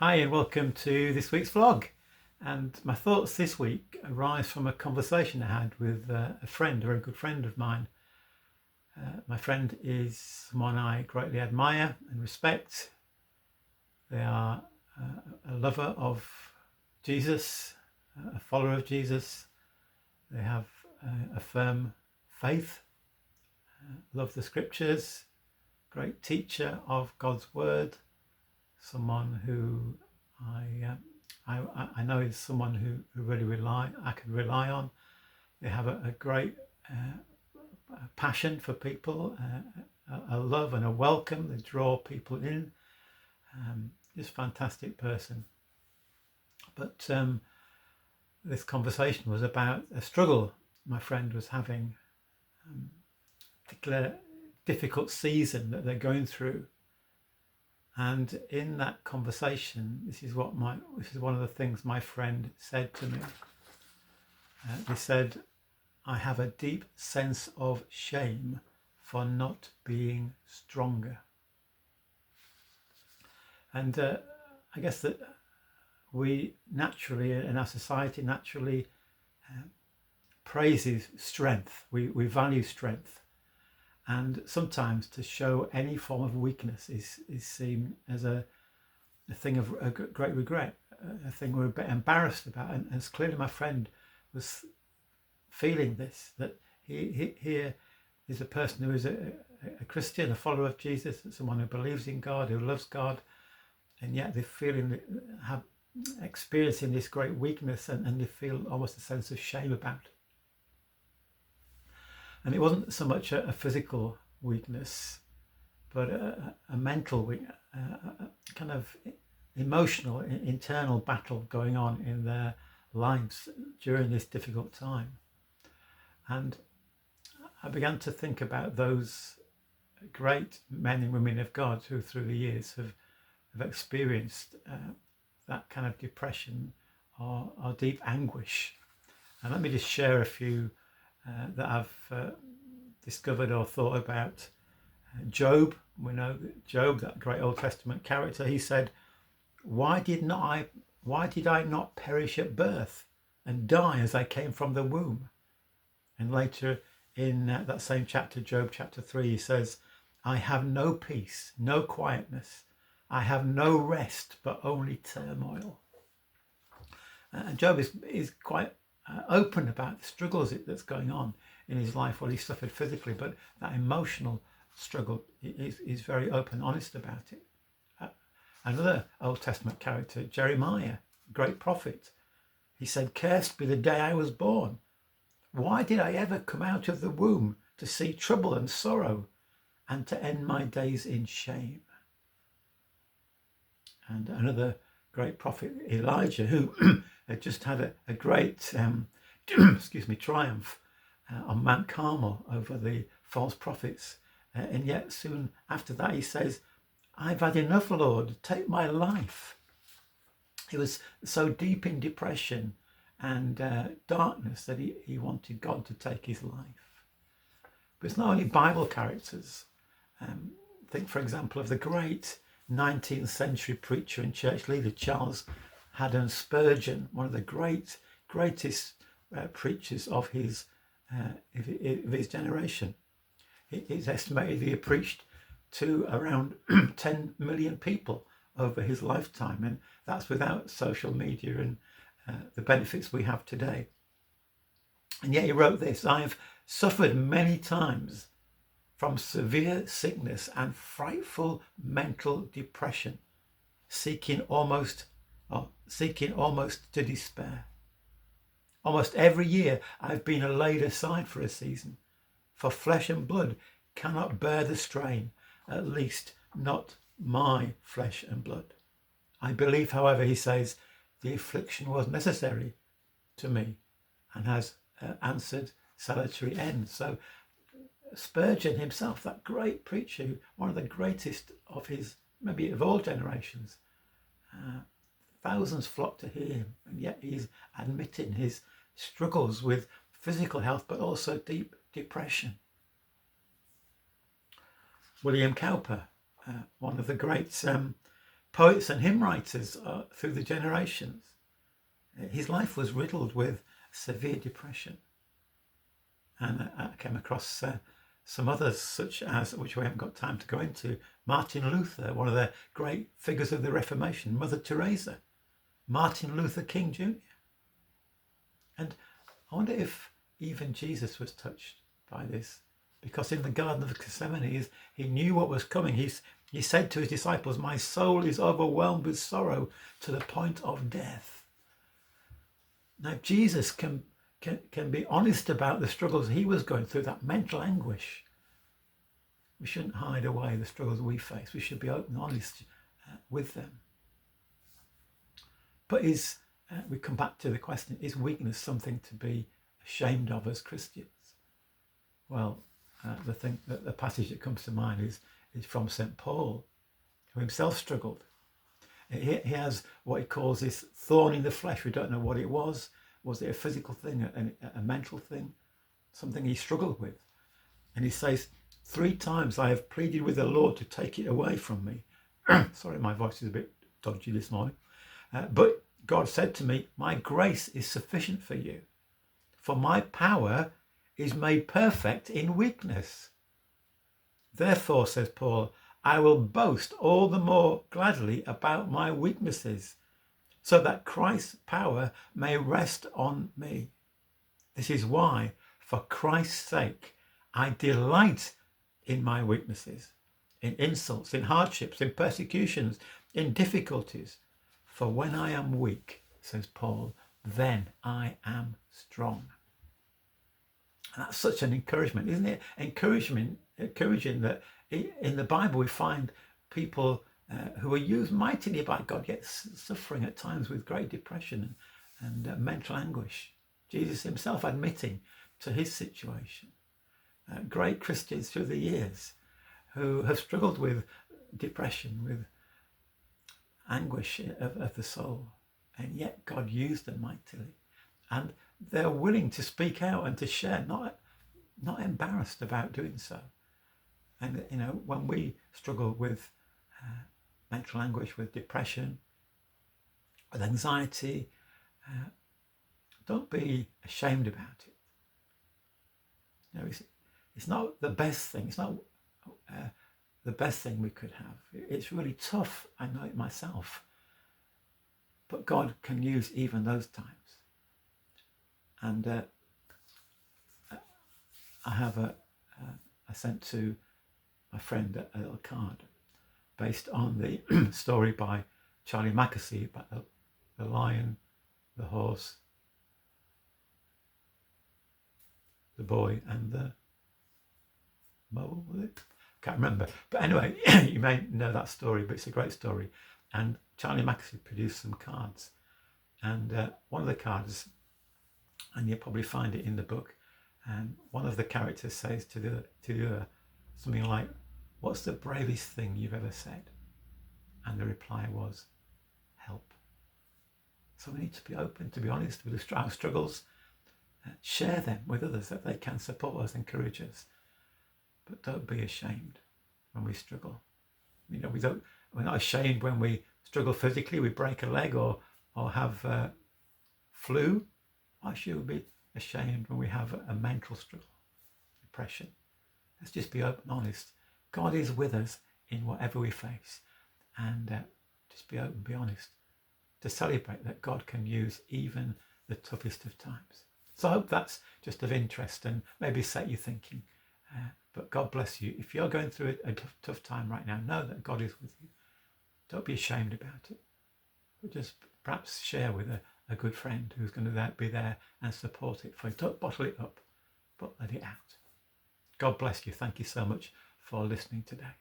Hi and welcome to this week's vlog. And my thoughts this week arise from a conversation I had with a friend, a very good friend of mine. My friend is someone I greatly admire and respect. They are a lover of Jesus, a follower of Jesus. They have a firm faith, love the scriptures, great teacher of God's word, someone who I know is someone who really I can rely on. They have a great passion for people, a love and a welcome. They draw people in. Just fantastic person. But this conversation was about a struggle my friend was having, particular difficult season that they're going through. And in that conversation, this is one of the things my friend said to me. He said, "I have a deep sense of shame for not being stronger." And I guess that we naturally, in our society, naturally praises strength. We value strength. And sometimes to show any form of weakness is seen as a thing of a great regret, a thing we're a bit embarrassed about. And as clearly my friend was feeling this, that he here is a person who is a Christian, a follower of Jesus, someone who believes in God, who loves God, and yet they're experiencing this great weakness, and they feel almost a sense of shame about it. And it wasn't so much a physical weakness, but a mental weakness, a kind of emotional, internal battle going on in their lives during this difficult time. And I began to think about those great men and women of God who through the years have experienced that kind of depression or deep anguish. And let me just share a few that I've discovered or thought about. Job, we know that Job, that great Old Testament character, he said, why did I not perish at birth and die as I came from the womb? And later in that same chapter, Job chapter 3, he says, I have no peace, no quietness. I have no rest, but only turmoil. And Job is quite open about the struggles that's going on in his life. Well, he suffered physically, but that emotional struggle is very open, honest about it. Another Old Testament character, Jeremiah, great prophet, he said, cursed be the day I was born. Why did I ever come out of the womb to see trouble and sorrow and to end my days in shame? And another great prophet, Elijah, who had just had a great triumph on Mount Carmel over the false prophets. And yet soon after that he says, I've had enough, Lord, take my life. He was so deep in depression and darkness that he wanted God to take his life. But it's not only Bible characters. Think, for example, of the great 19th century preacher and church leader Charles Haddon Spurgeon, one of the greatest preachers of his generation. It's estimated he preached to around 10 million people over his lifetime, and that's without social media and the benefits we have today. And yet he wrote this: I've suffered many times from severe sickness and frightful mental depression, seeking almost to despair. Almost every year I've been laid aside for a season, for flesh and blood cannot bear the strain, at least not my flesh and blood. I believe, however, he says, the affliction was necessary to me and has answered salutary ends. So Spurgeon himself, that great preacher, one of the greatest of his, maybe of all generations, thousands flock to hear him, and yet he's admitting his struggles with physical health, but also deep depression. William Cowper, one of the great poets and hymn writers through the generations. His life was riddled with severe depression. And I came across some others, such as, which we haven't got time to go into, Martin Luther, one of the great figures of the Reformation, Mother Teresa, Martin Luther King Jr. And I wonder if even Jesus was touched by this, because in the Garden of Gethsemane, he knew what was coming. He said to his disciples, "My soul is overwhelmed with sorrow to the point of death." Now, Jesus can be honest about the struggles he was going through, that mental anguish. We shouldn't hide away the struggles we face. We should be open and honest with them. But we come back to the question, is weakness something to be ashamed of as Christians? Well, the passage that comes to mind is from St. Paul, who himself struggled. He has what he calls this thorn in the flesh. We don't know what it was. Was it a physical thing, a mental thing, something he struggled with? And he says, 3 times I have pleaded with the Lord to take it away from me. Sorry, my voice is a bit dodgy this morning. But God said to me, "My grace is sufficient for you, for my power is made perfect in weakness." Therefore, says Paul, I will boast all the more gladly about my weaknesses, so that Christ's power may rest on me. This is why, for Christ's sake, I delight in my weaknesses, in insults, in hardships, in persecutions, in difficulties. For when I am weak, says Paul, then I am strong. And that's such an encouragement, isn't it? Encouraging that in the Bible we find people who are used mightily by God, yet suffering at times with great depression and mental anguish. Jesus himself admitting to his situation. Great Christians through the years who have struggled with depression, with anguish of the soul, and yet God used them mightily. And they're willing to speak out and to share, not embarrassed about doing so. And, when we struggle with mental anguish, with depression, with anxiety, don't be ashamed about it. It's not the best thing. It's not the best thing we could have. It's really tough. I know it myself. But God can use even those times. And I sent to my friend a little card based on the story by Charlie Mackesy about the lion, the horse, the boy, and the mole, was it? Can't remember. But anyway, you may know that story, but it's a great story. And Charlie Mackesy produced some cards. And one of the cards, and you'll probably find it in the book, and one of the characters says to the other something like, "What's the bravest thing you've ever said?" And the reply was, "Help." So we need to be open, to be honest with our struggles, share them with others that they can support us, encourage us. But don't be ashamed when we struggle. We're not ashamed when we struggle physically, we break a leg or have flu. Why should we be ashamed when we have a mental struggle, depression? Let's just be open and honest. God is with us in whatever we face. And just be open, be honest, to celebrate that God can use even the toughest of times. So I hope that's just of interest and maybe set you thinking. But God bless you. If you're going through a tough time right now, know that God is with you. Don't be ashamed about it. But just perhaps share with a good friend who's going to be there and support it for you. Don't bottle it up, but let it out. God bless you. Thank you so much for listening today.